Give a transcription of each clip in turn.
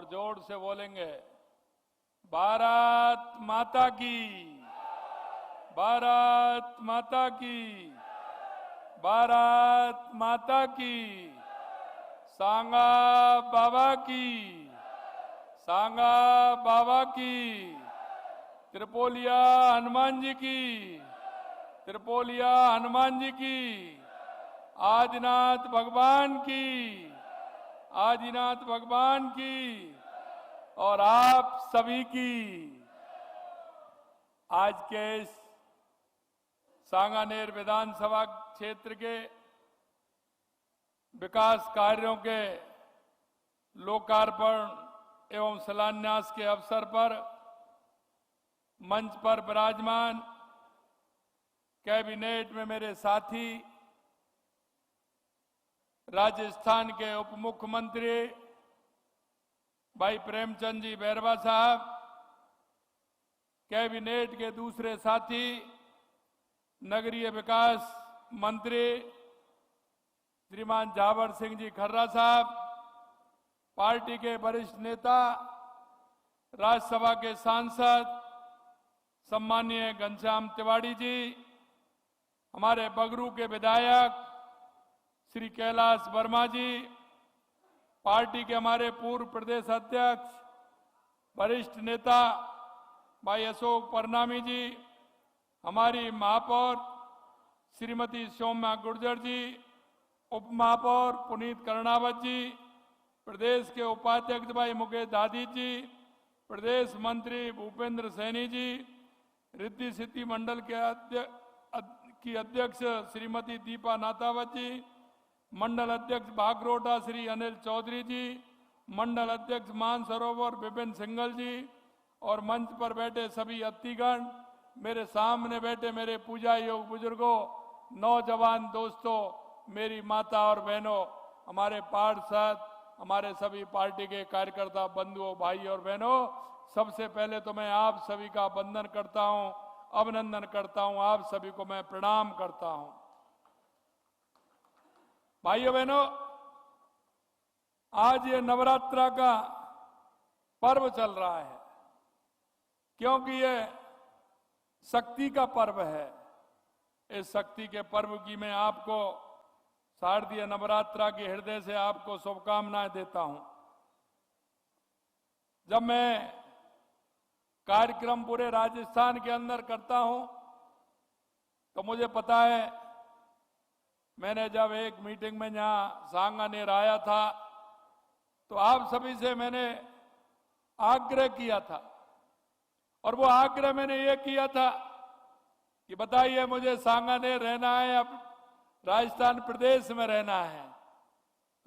और जोर से बोलेंगे, भारत माता की, भारत माता की, भारत माता की, सांगा बाबा की, सांगा बाबा की, त्रिपोलिया हनुमान जी की, त्रिपोलिया हनुमान जी की, आदिनाथ भगवान की, आदिनाथ भगवान की, और आप सभी की। आज के इस सांगानेर विधानसभा क्षेत्र के विकास कार्यों के लोकार्पण एवं शिलान्यास के अवसर पर मंच पर विराजमान कैबिनेट में मेरे साथी, राजस्थान के उप मुख्यमंत्री भाई प्रेमचंद जी बैरवा साहब, कैबिनेट के दूसरे साथी, नगरीय विकास मंत्री श्रीमान जावर सिंह जी खर्रा साहब, पार्टी के वरिष्ठ नेता, राज्यसभा के सांसद सम्मानीय घनश्याम तिवारी जी, हमारे बगरू के विधायक श्री कैलाश वर्मा जी, पार्टी के हमारे पूर्व प्रदेश अध्यक्ष वरिष्ठ नेता भाई अशोक परनामी जी, हमारी महापौर श्रीमती सौम्या गुर्जर जी, उप महापौर पुनीत कर्णावत जी, प्रदेश के उपाध्यक्ष भाई मुकेश दादी जी, प्रदेश मंत्री भूपेंद्र सैनी जी, रिद्धि सिद्धि मंडल के अध्यक्ष श्रीमती दीपा नातावत जी, मंडल अध्यक्ष बागरोटा श्री अनिल चौधरी जी, मंडल अध्यक्ष मानसरोवर विपिन सिंघल जी, और मंच पर बैठे सभी अतिथिगण, मेरे सामने बैठे मेरे पूजा योग बुजुर्गों, नौजवान दोस्तों, मेरी माता और बहनों, हमारे पार्षद, हमारे सभी पार्टी के कार्यकर्ता बंधुओं, भाई और बहनों, सबसे पहले तो मैं आप सभी का वंदन करता हूं, अभिनंदन करता हूं, आप सभी को मैं प्रणाम करता हूं। भाइयों बहनों, आज ये नवरात्रा का पर्व चल रहा है, क्योंकि ये शक्ति का पर्व है। इस शक्ति के पर्व की मैं आपको शारदीय नवरात्रा के हृदय से आपको शुभकामनाएं देता हूं। जब मैं कार्यक्रम पूरे राजस्थान के अंदर करता हूं तो मुझे पता है, मैंने जब एक मीटिंग में यहां सांगानेर आया था तो आप सभी से मैंने आग्रह किया था, और वो आग्रह मैंने ये किया था कि बताइए मुझे सांगानेर रहना है, अब राजस्थान प्रदेश में रहना है।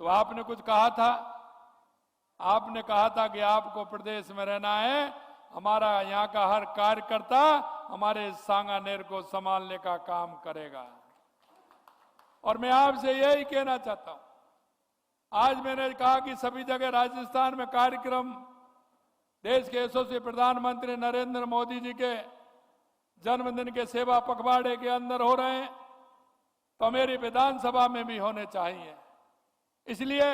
तो आपने कुछ कहा था, आपने कहा था कि आपको प्रदेश में रहना है, हमारा यहाँ का हर कार्यकर्ता हमारे सांगानेर को संभालने का काम करेगा। और मैं आपसे यही कहना चाहता हूं, आज मैंने कहा कि सभी जगह राजस्थान में कार्यक्रम देश के यशस्वी प्रधानमंत्री नरेंद्र मोदी जी के जन्मदिन के सेवा पखवाड़े के अंदर हो रहे हैं, तो मेरी विधानसभा में भी होने चाहिए। इसलिए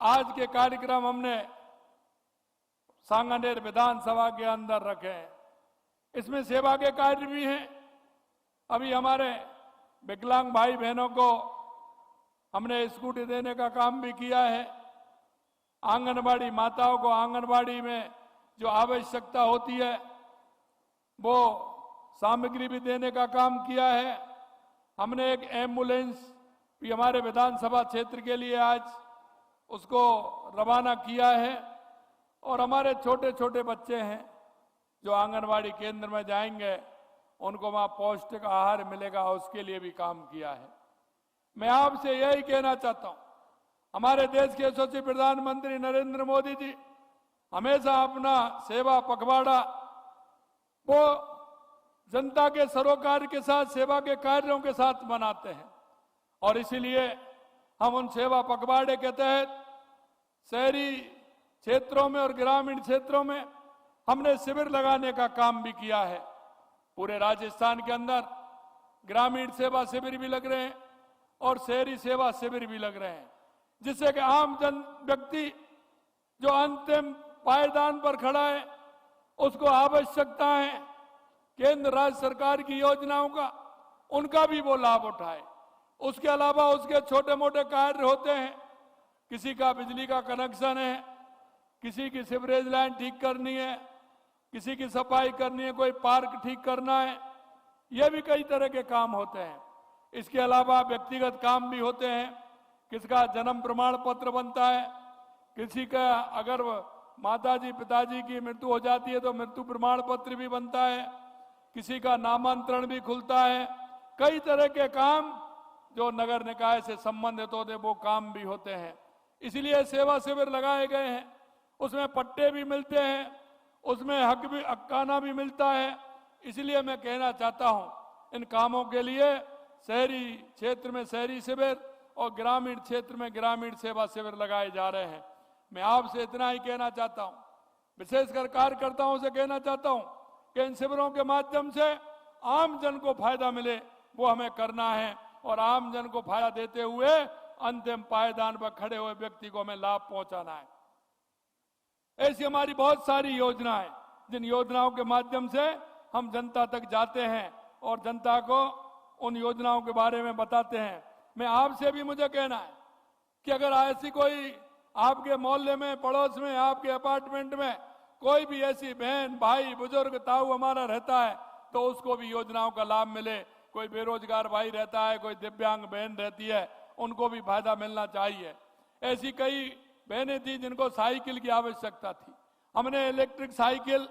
आज के कार्यक्रम हमने सांगानेर विधानसभा के अंदर रखे हैं। इसमें सेवा के कार्य भी हैं। अभी हमारे विकलांग भाई बहनों को हमने स्कूटी देने का काम भी किया है। आंगनबाड़ी माताओं को आंगनबाड़ी में जो आवश्यकता होती है वो सामग्री भी देने का काम किया है। हमने एक एम्बुलेंस भी हमारे विधानसभा क्षेत्र के लिए आज उसको रवाना किया है। और हमारे छोटे छोटे बच्चे हैं जो आंगनबाड़ी केंद्र में जाएंगे, उनको वहां पौष्टिक आहार मिलेगा, उसके लिए भी काम किया है। मैं आपसे यही कहना चाहता हूं, हमारे देश के यशस्वी प्रधानमंत्री नरेंद्र मोदी जी हमेशा अपना सेवा पखवाड़ा वो जनता के सरोकार के साथ, सेवा के कार्यों के साथ मनाते हैं। और इसीलिए हम उन सेवा पखवाड़े के तहत शहरी क्षेत्रों में और ग्रामीण क्षेत्रों में हमने शिविर लगाने का काम भी किया है। पूरे राजस्थान के अंदर ग्रामीण सेवा शिविर भी लग रहे हैं और शहरी सेवा शिविर भी लग रहे हैं, जिससे कि आम जन व्यक्ति जो अंतिम पायदान पर खड़ा है, उसको आवश्यकता है केंद्र राज्य सरकार की योजनाओं का, उनका भी वो लाभ उठाए। उसके अलावा उसके छोटे मोटे कार्य होते हैं, किसी का बिजली का कनेक्शन है, किसी की सीवरेज लाइन ठीक करनी है, किसी की सफाई करनी है, कोई पार्क ठीक करना है, ये भी कई तरह के काम होते हैं। इसके अलावा व्यक्तिगत काम भी होते हैं, किसका जन्म प्रमाण पत्र बनता है, किसी का अगर माताजी पिताजी की मृत्यु हो जाती है तो मृत्यु प्रमाण पत्र भी बनता है, किसी का नामांतरण भी खुलता है। कई तरह के काम जो नगर निकाय से संबंधित होते वो काम भी होते हैं। इसलिए सेवा शिविर लगाए गए हैं, उसमें पट्टे भी मिलते हैं, उसमें हक्काना भी मिलता है। इसलिए मैं कहना चाहता हूं इन कामों के लिए शहरी क्षेत्र में शहरी शिविर और ग्रामीण क्षेत्र में ग्रामीण सेवा शिविर लगाए जा रहे हैं। मैं आपसे इतना ही कहना चाहता हूं, विशेषकर कार्यकर्ताओं से कहना चाहता हूं कि इन शिविरों के माध्यम से आम जन को फायदा मिले, वो हमें करना है और आम जन को फायदा देते हुए अंतिम पायदान पर खड़े हुए व्यक्ति को हमें लाभ पहुंचाना है। ऐसी हमारी बहुत सारी योजनाएं, जिन योजनाओं के माध्यम से हम जनता तक जाते हैं और जनता को उन योजनाओं के बारे में बताते हैं। मैं आपसे भी मुझे कहना है कि अगर ऐसी कोई आपके मोहल्ले में, पड़ोस में, आपके अपार्टमेंट में कोई भी ऐसी बहन भाई बुजुर्ग ताऊ हमारा रहता है तो उसको भी योजनाओं का लाभ मिले। कोई बेरोजगार भाई रहता है, कोई दिव्यांग बहन रहती है, उनको भी फायदा मिलना चाहिए। ऐसी कई बहनें थी जिनको साइकिल की आवश्यकता थी, हमने इलेक्ट्रिक साइकिल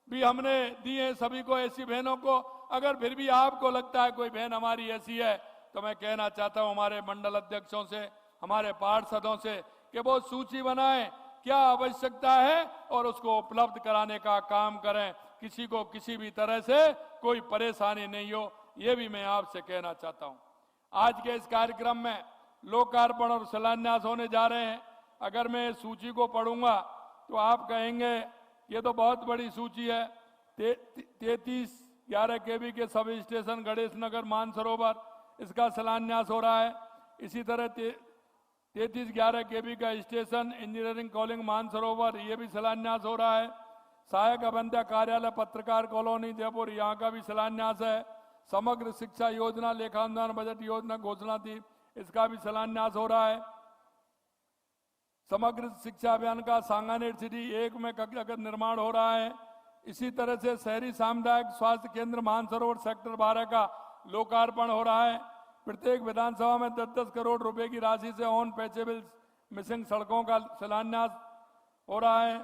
भी हमने दी है सभी को, ऐसी बहनों को। अगर फिर भी आपको लगता है कोई बहन हमारी ऐसी है तो मैं कहना चाहता हूं हमारे मंडल अध्यक्षों से, हमारे पार्षदों से कि वो सूची बनाएं क्या आवश्यकता है और उसको उपलब्ध कराने का काम करें। किसी को किसी भी तरह से कोई परेशानी नहीं हो, ये भी मैं आपसे कहना चाहता हूं। आज के इस कार्यक्रम में लोकार्पण और शिलान्यास होने जा रहे हैं। अगर मैं इस सूची को पढ़ूंगा तो आप कहेंगे ये तो बहुत बड़ी सूची है। 3311 केवी के सब स्टेशन गणेश नगर मानसरोवर, इसका शिलान्यास हो रहा है। इसी तरह 3311 केवी का स्टेशन इंजीनियरिंग कॉलेज मानसरोवर, ये भी शिलान्यास हो रहा है। सहायक अभियंता कार्यालय पत्रकार कॉलोनी जयपुर, यहाँ का भी शिलान्यास है। समग्र शिक्षा योजना लेखानुदान बजट योजना घोषणा थी, इसका भी शिलान्यास हो रहा है। समग्र शिक्षा अभियान का सांगानेर सिटी 1 में कक्षा का निर्माण हो रहा है। इसी तरह से शहरी सामुदायिक स्वास्थ्य केंद्र मानसरोवर सेक्टर 12 का लोकार्पण हो रहा है। प्रत्येक विधानसभा में 10-10 करोड़ रुपए की राशि से ऑन पैचेबल मिसिंग सड़कों का शिलान्यास हो रहा है।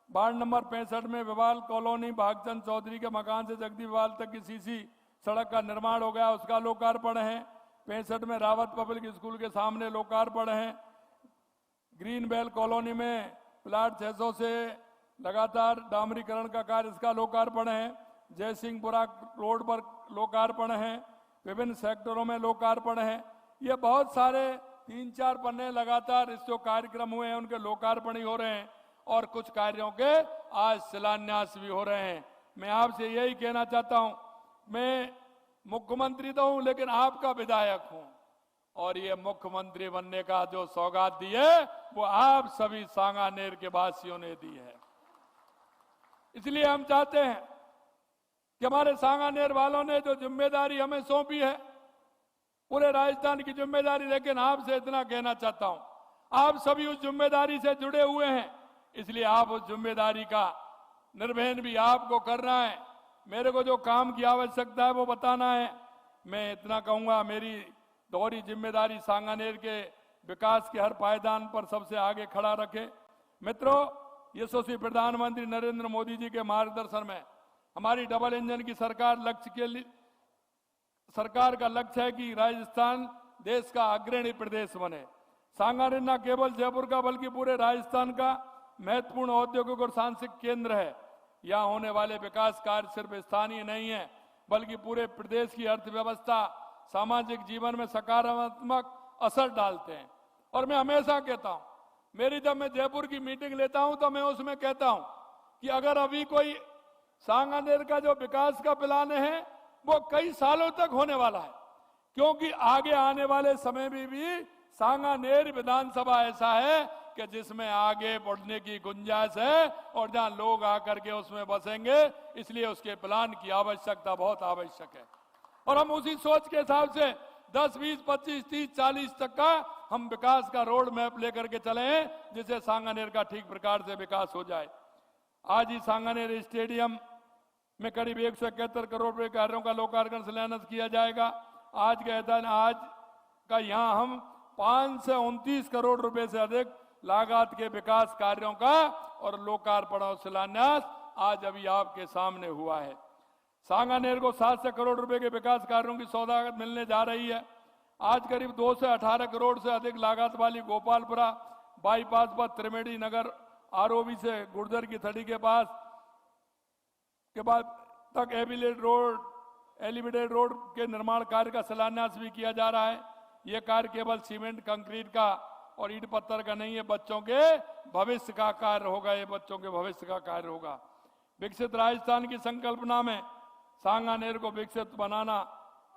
वार्ड नंबर 65 में विवाल कॉलोनी भागचंद चौधरी के मकान से जगदी विवाल तक की सीसी सड़क का निर्माण हो गया, उसका लोकार्पण है। 65 में रावत पब्लिक स्कूल के सामने लोकार्पण है। ग्रीन बेल कॉलोनी में प्लाट 600 से लगातार डामरीकरण का कार्य, इसका लोकार्पण है। जयसिंहपुरा रोड पर लोकार्पण है। विभिन्न सेक्टरों में लोकार्पण है। ये बहुत सारे 3-4 पन्ने लगातार इस जो कार्यक्रम हुए हैं उनके लोकार्पण ही हो रहे हैं और कुछ कार्यों के आज शिलान्यास भी हो रहे हैं। मैं आपसे यही कहना चाहता हूं, मैं मुख्यमंत्री तो हूं लेकिन आपका विधायक हूं और ये मुख्यमंत्री बनने का जो सौगात दी है वो आप सभी सांगानेर के वासियों ने दी है। इसलिए हम चाहते हैं कि हमारे सांगानेर वालों ने जो जिम्मेदारी हमें सौंपी है, पूरे राजस्थान की जिम्मेदारी, लेकिन आपसे इतना कहना चाहता हूं, आप सभी उस जिम्मेदारी से जुड़े हुए हैं, इसलिए आप उस जिम्मेदारी का निर्वहन भी आपको करना है। मेरे को जो काम की आवश्यकता है वो बताना है। मैं इतना कहूंगा, मेरी दोहरी जिम्मेदारी सांगानेर के विकास के हर पायदान पर सबसे आगे खड़ा रखे। मित्रों, यशस्वी प्रधानमंत्री नरेंद्र मोदी जी के मार्गदर्शन में हमारी डबल इंजन की सरकार का लक्ष्य है कि राजस्थान देश का अग्रणी प्रदेश बने। सांगानेर न केवल जयपुर का बल्कि पूरे राजस्थान का महत्वपूर्ण औद्योगिक और सांस्कृतिक केंद्र है। यहाँ होने वाले विकास कार्य सिर्फ स्थानीय नहीं है बल्कि पूरे प्रदेश की अर्थव्यवस्था, सामाजिक जीवन में सकारात्मक असर डालते हैं। और मैं हमेशा कहता हूं, जब मैं जयपुर की मीटिंग लेता हूं तो मैं उसमें कहता हूं कि अगर अभी कोई सांगानेर का जो विकास का प्लान है वो कई सालों तक होने वाला है, क्योंकि आगे आने वाले समय में भी सांगानेर विधानसभा ऐसा है कि जिसमें आगे बढ़ने की गुंजाइश है और जहां लोग आकर के उसमें बसेंगे, इसलिए उसके प्लान की आवश्यकता बहुत आवश्यक है। और हम उसी सोच के हिसाब से 10, 20, 25, 30, 40 तक का हम विकास का रोड मैप लेकर के चले हैं, जिससे सांगानेर का ठीक प्रकार से विकास हो जाए। आज ही सांगानेर स्टेडियम में करीब 171 करोड़ रुपए कार्यों का लोकार्पण शिलान्यास किया जाएगा। आज का यहाँ हम 529 करोड़ रुपए से अधिक लागत के विकास कार्यों का और लोकार्पण और शिलान्यास आज अभी आपके सामने हुआ है। सांगानेर को 700 करोड़ रुपए के विकास कार्यों की सौगात मिलने जा रही है। आज करीब 2 से 18 करोड़ से अधिक लागत वाली गोपालपुरा बाईपास पर त्रिवेणी नगर आरओबी से गुर्जर की थड़ी के पास के बाद तक एलिवेटेड रोड के निर्माण कार्य का शिलान्यास भी किया जा रहा है। यह कार्य केवल सीमेंट कंक्रीट का और ईंट पत्थर का नहीं है, बच्चों के भविष्य का कार्य होगा। ये बच्चों के भविष्य का कार्य होगा। विकसित राजस्थान की संकल्पना में सांगानेर को विकसित बनाना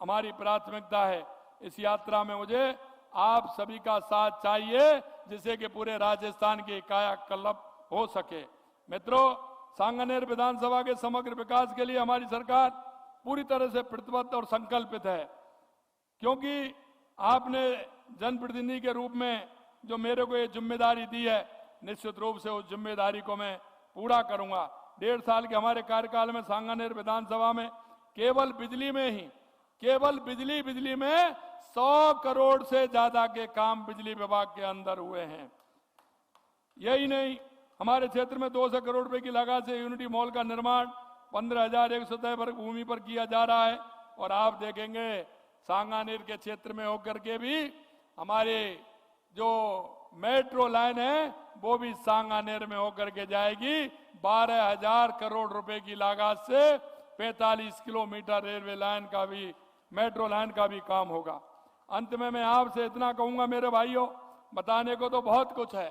हमारी प्राथमिकता है। इस यात्रा में मुझे आप सभी का साथ चाहिए, जिससे कि पूरे राजस्थान की कायाकल्प हो सके। मित्रों, सांगानेर विधानसभा के समग्र विकास के लिए हमारी सरकार पूरी तरह से प्रतिबद्ध और संकल्पित है, क्योंकि आपने जनप्रतिनिधि के रूप में जो मेरे को ये जिम्मेदारी दी है, निश्चित रूप से उस जिम्मेदारी को मैं पूरा करूंगा। 1.5 साल के हमारे कार्यकाल में सांगानेर विधानसभा में केवल बिजली में 100 करोड़ से ज्यादा के काम बिजली विभाग के अंदर हुए हैं। यही नहीं, हमारे क्षेत्र में 200 करोड़ रुपए की लागत से यूनिटी मॉल का निर्माण 15,100 वर्ग भूमि पर किया जा रहा है। और आप देखेंगे सांगानेर के क्षेत्र में होकर के भी हमारे जो मेट्रो लाइन है वो भी सांगानेर में होकर के जाएगी। 12,000 करोड़ रुपए की लागत से 45 किलोमीटर रेलवे लाइन का भी, मेट्रो लाइन का भी काम होगा। अंत में मैं आपसे इतना कहूंगा मेरे भाइयों, बताने को तो बहुत कुछ है,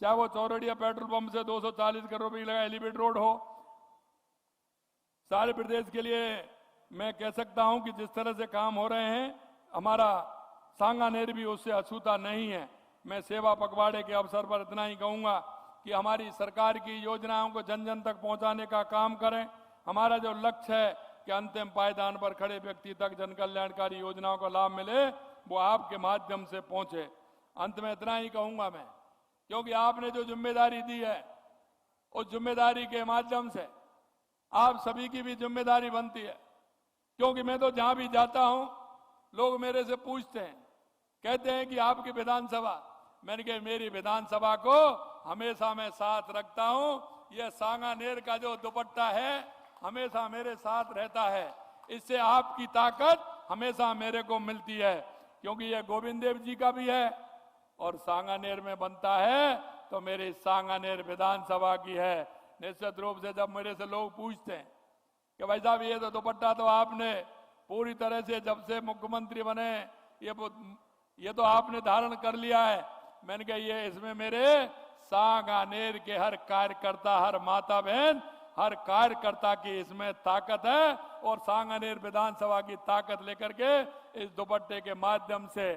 चाहे वो चौरड़िया पेट्रोल पंप से 240 करोड़ रुपए लगा एलिवेटेड रोड हो। सारे प्रदेश के लिए मैं कह सकता हूं कि जिस तरह से काम हो रहे हैं, हमारा सांगानेर भी उससे अछूता नहीं है। मैं सेवा पखवाड़े के अवसर पर इतना ही कहूंगा कि हमारी सरकार की योजनाओं को जन जन तक पहुंचाने का काम करें। हमारा जो लक्ष्य है कि अंतिम पायदान पर खड़े व्यक्ति तक जन कल्याणकारी योजनाओं का लाभ मिले, वो आपके माध्यम से पहुंचे। अंत में इतना ही कहूंगा मैं, क्योंकि आपने जो जिम्मेदारी दी है, उस जिम्मेदारी के माध्यम से आप सभी की भी जिम्मेदारी बनती है। क्योंकि मैं तो जहां भी जाता हूं, लोग मेरे से पूछते हैं, कहते हैं कि आपकी विधानसभा, मैंने कहा मेरी विधानसभा को हमेशा मैं साथ रखता हूं। यह सांगानेर का जो दुपट्टा है हमेशा मेरे साथ रहता है। इससे आपकी ताकत हमेशा मेरे को मिलती है, क्योंकि यह गोविंद देव जी का भी है और सांगानेर में बनता है तो मेरी सांगानेर विधानसभा की है। निश्चित रूप से जब मेरे से लोग पूछते हैं कि भाई साहब ये तो दुपट्टा तो आपने पूरी तरह से जब से मुख्यमंत्री बने ये तो आपने धारण कर लिया है, मैंने कहा ये इसमें मेरे सांगानेर के हर कार्यकर्ता, हर माता बहन, हर कार्यकर्ता की इसमें ताकत है। और सांगानेर विधानसभा की ताकत लेकर के इस दुपट्टे के माध्यम से,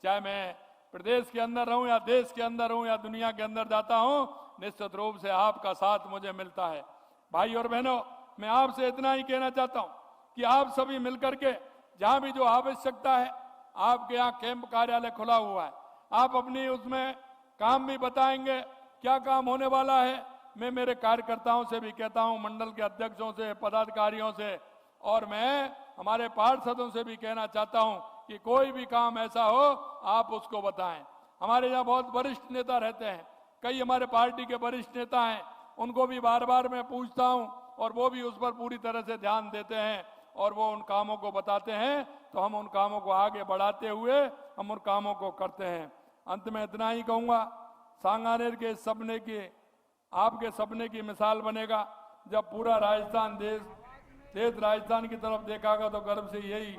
चाहे मैं प्रदेश के अंदर रहूं या देश के अंदर हूं या दुनिया के अंदर जाता हूं, निश्चित रूप से आपका साथ मुझे मिलता है। भाई और बहनों, मैं आपसे इतना ही कहना चाहता हूं कि आप सभी मिलकर के जहां भी जो आवश्यकता है, आपके यहाँ कैंप कार्यालय खुला हुआ है, आप अपनी उसमें काम भी बताएंगे क्या काम होने वाला है। मैं मेरे कार्यकर्ताओं से भी कहता हूं, मंडल के अध्यक्षों से, पदाधिकारियों से, और मैं हमारे पार्षदों से भी कहना चाहता हूं कि कोई भी काम ऐसा हो आप उसको बताएं। हमारे यहाँ बहुत वरिष्ठ नेता रहते हैं, कई हमारे पार्टी के वरिष्ठ नेता हैं, उनको भी बार बार मैं पूछता हूं और वो भी उस पर पूरी तरह से ध्यान देते हैं और वो उन कामों को बताते हैं, तो हम उन कामों को आगे बढ़ाते हुए हम उन कामों को करते हैं। अंत में इतना ही कहूंगा, सांगानेर के सपने की, आपके सपने की मिसाल बनेगा जब पूरा राजस्थान देश राजस्थान की तरफ देखेगा, तो गर्व से यही